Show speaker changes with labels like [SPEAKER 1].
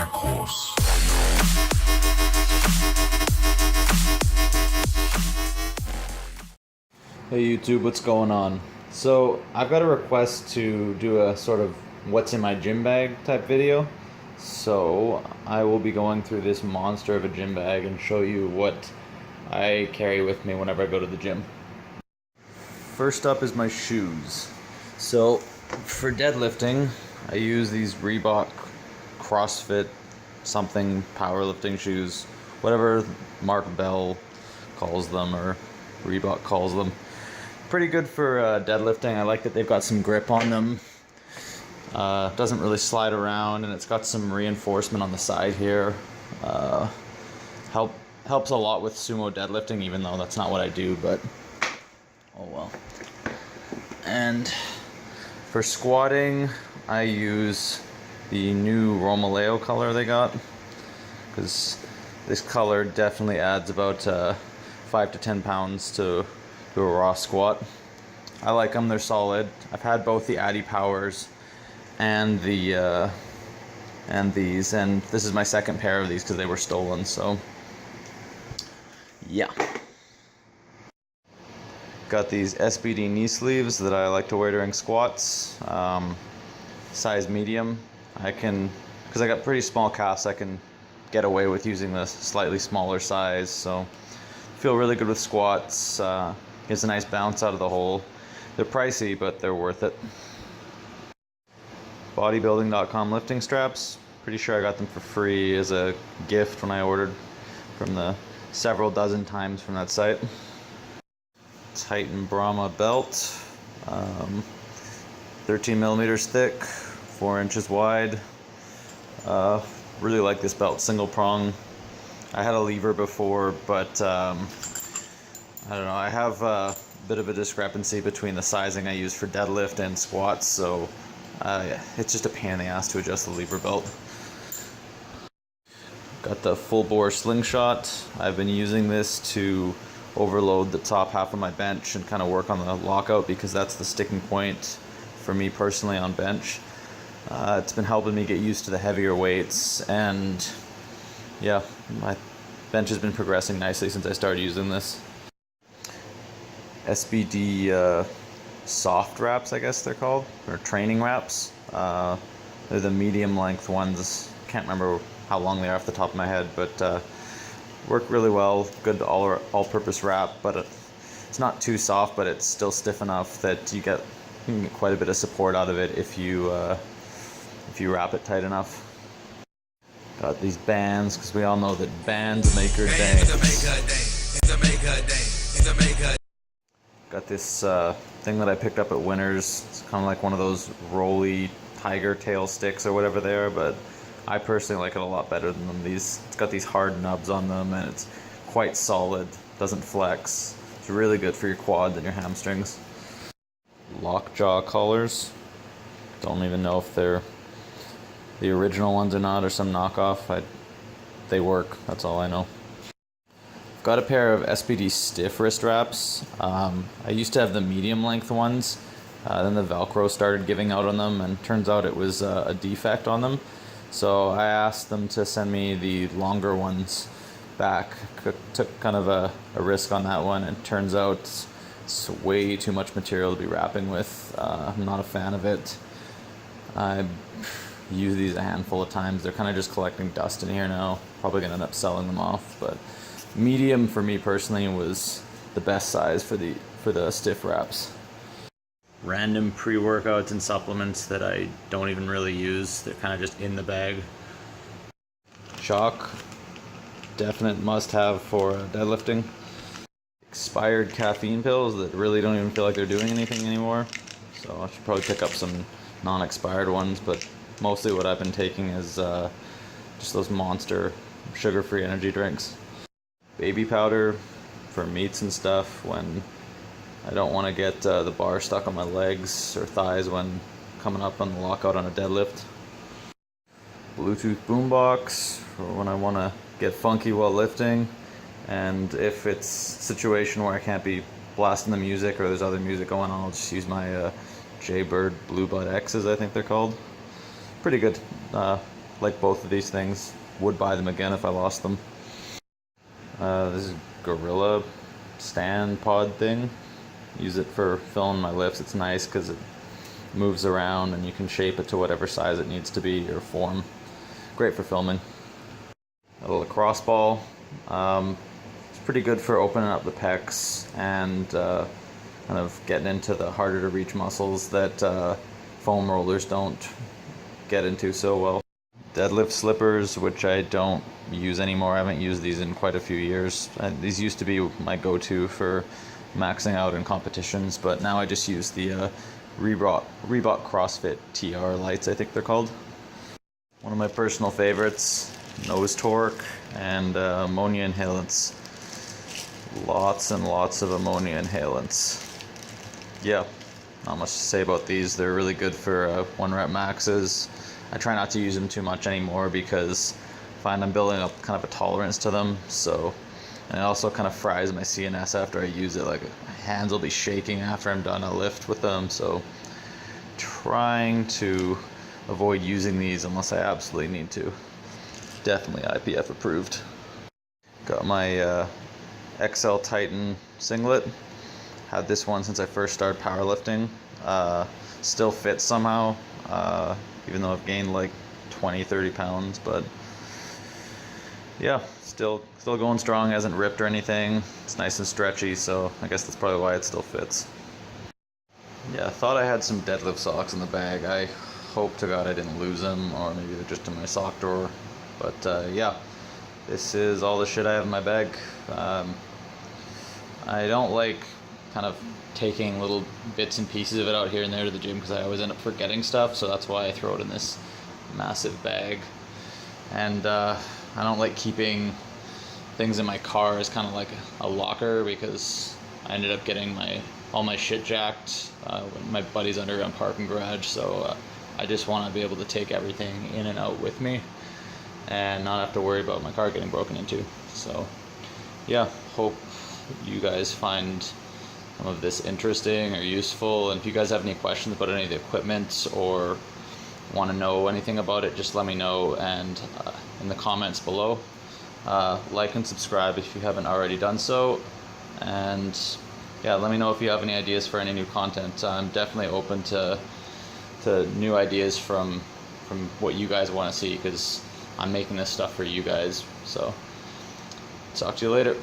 [SPEAKER 1] dark horse.
[SPEAKER 2] Hey YouTube, what's going on? So I've got a request to do a sort of what's in my gym bag type video. So I will be going through this monster of a gym bag and show you what I carry with me whenever I go to the gym. First up is my shoes. So for deadlifting, I use these Reebok CrossFit something powerlifting shoes, whatever Mark Bell calls them or Reebok calls them. Pretty good for deadlifting. I like that they've got some grip on them. Doesn't really slide around, and it's got some reinforcement on the side here. Helps a lot with sumo deadlifting, even though that's not what I do, but oh well. And for squatting, I use the new Romaleo color they got, because this color definitely adds about 5 to 10 pounds to a raw squat. I like them, they're solid. I've had both the Addy Powers and the and these, and this is my second pair of these because they were stolen, so yeah. Got these SBD knee sleeves that I like to wear during squats, size medium. Because I got pretty small calves, I can get away with using the slightly smaller size, so feel really good with squats. Gives a nice bounce out of the hole. They're pricey, but they're worth it. Bodybuilding.com lifting straps. Pretty sure I got them for free as a gift when I ordered from the several dozen times from that site. Titan Brahma belt. 13 millimeters thick, 4 inches wide. Really like this belt, single prong. I had a lever before, but I don't know, I have a bit of a discrepancy between the sizing I use for deadlift and squats, so it's just a pain in the ass to adjust the lever belt. Got the full bore slingshot. I've been using this to overload the top half of my bench and kind of work on the lockout, because that's the sticking point for me personally on bench. It's been helping me get used to the heavier weights, and yeah, my bench has been progressing nicely since I started using this. SBD soft wraps, I guess they're called, or training wraps. They're the medium length ones. Can't remember how long they are off the top of my head, but work really well. Good all-purpose wrap, but it's not too soft, but it's still stiff enough that you can get quite a bit of support out of it if you wrap it tight enough. Got these bands, because we all know that bands make her dance. Got this thing that I picked up at Winners. It's kind of like one of those rolly tiger tail sticks or whatever they are, but I personally like it a lot better than them. It's got these hard nubs on them, and it's quite solid, doesn't flex. It's really good for your quads and your hamstrings. Lockjaw collars. Don't even know if they're the original ones or not, or some knockoff. They work, that's all I know. Got a pair of SBD stiff wrist wraps. I used to have the medium length ones, then the Velcro started giving out on them, and turns out it was a defect on them. So I asked them to send me the longer ones back. Took kind of a risk on that one, and turns out it's way too much material to be wrapping with. I'm not a fan of it. I use these a handful of times. They're kind of just collecting dust in here now. Probably gonna end up selling them off, but medium for me personally was the best size for the stiff wraps. Random pre-workouts and supplements that I don't even really use. They're kind of just in the bag. Chalk, definite must-have for deadlifting. Expired caffeine pills that really don't even feel like they're doing anything anymore. So I should probably pick up some non-expired ones, but mostly what I've been taking is just those monster sugar-free energy drinks. Baby powder for meats and stuff when I don't want to get the bar stuck on my legs or thighs when coming up on the lockout on a deadlift. Bluetooth boombox for when I want to get funky while lifting, and if it's a situation where I can't be blasting the music or there's other music going on, I'll just use my Jaybird Blue Bud X's, I think they're called. Pretty good. like both of these things. Would buy them again if I lost them. This is Gorilla stand pod thing. Use it for filling my lifts. It's nice because it moves around and you can shape it to whatever size it needs to be or form. Great for filming. A little lacrosse ball. It's pretty good for opening up the pecs and kind of getting into the harder to reach muscles that foam rollers don't get into so well. Deadlift slippers, which I don't use anymore. I haven't used these in quite a few years. These used to be my go-to for maxing out in competitions, but now I just use the Reebok CrossFit TR lights, I think they're called. One of my personal favorites, nose torque and ammonia inhalants. Lots and lots of ammonia inhalants. Yeah, not much to say about these. They're really good for 1 rep maxes. I try not to use them too much anymore because I find I'm building up kind of a tolerance to them. So, and it also kind of fries my CNS after I use it. Like my hands will be shaking after I'm done a lift with them. So, trying to avoid using these unless I absolutely need to. Definitely IPF approved. Got my XL Titan singlet. Had this one since I first started powerlifting. Still fits somehow. Even though I've gained like 20-30 pounds, but yeah, still going strong. Hasn't ripped or anything. It's nice and stretchy, so I guess that's probably why it still fits. Yeah, I thought I had some deadlift socks in the bag. I hope to God I didn't lose them, or maybe they're just in my sock drawer. But yeah, this is all the shit I have in my bag. I don't like kind of taking little bits and pieces of it out here and there to the gym because I always end up forgetting stuff, so that's why I throw it in this massive bag. And I don't like keeping things in my car as kind of like a locker because I ended up getting all my shit jacked when my buddy's underground parking garage, so I just want to be able to take everything in and out with me and not have to worry about my car getting broken into. So yeah, hope you guys find some of this interesting or useful, and if you guys have any questions about any of the equipment or want to know anything about it, just let me know and in the comments below. Like and subscribe if you haven't already done so, and yeah, let me know if you have any ideas for any new content. I'm definitely open to new ideas from what you guys want to see, because I'm making this stuff for you guys. So talk to you later.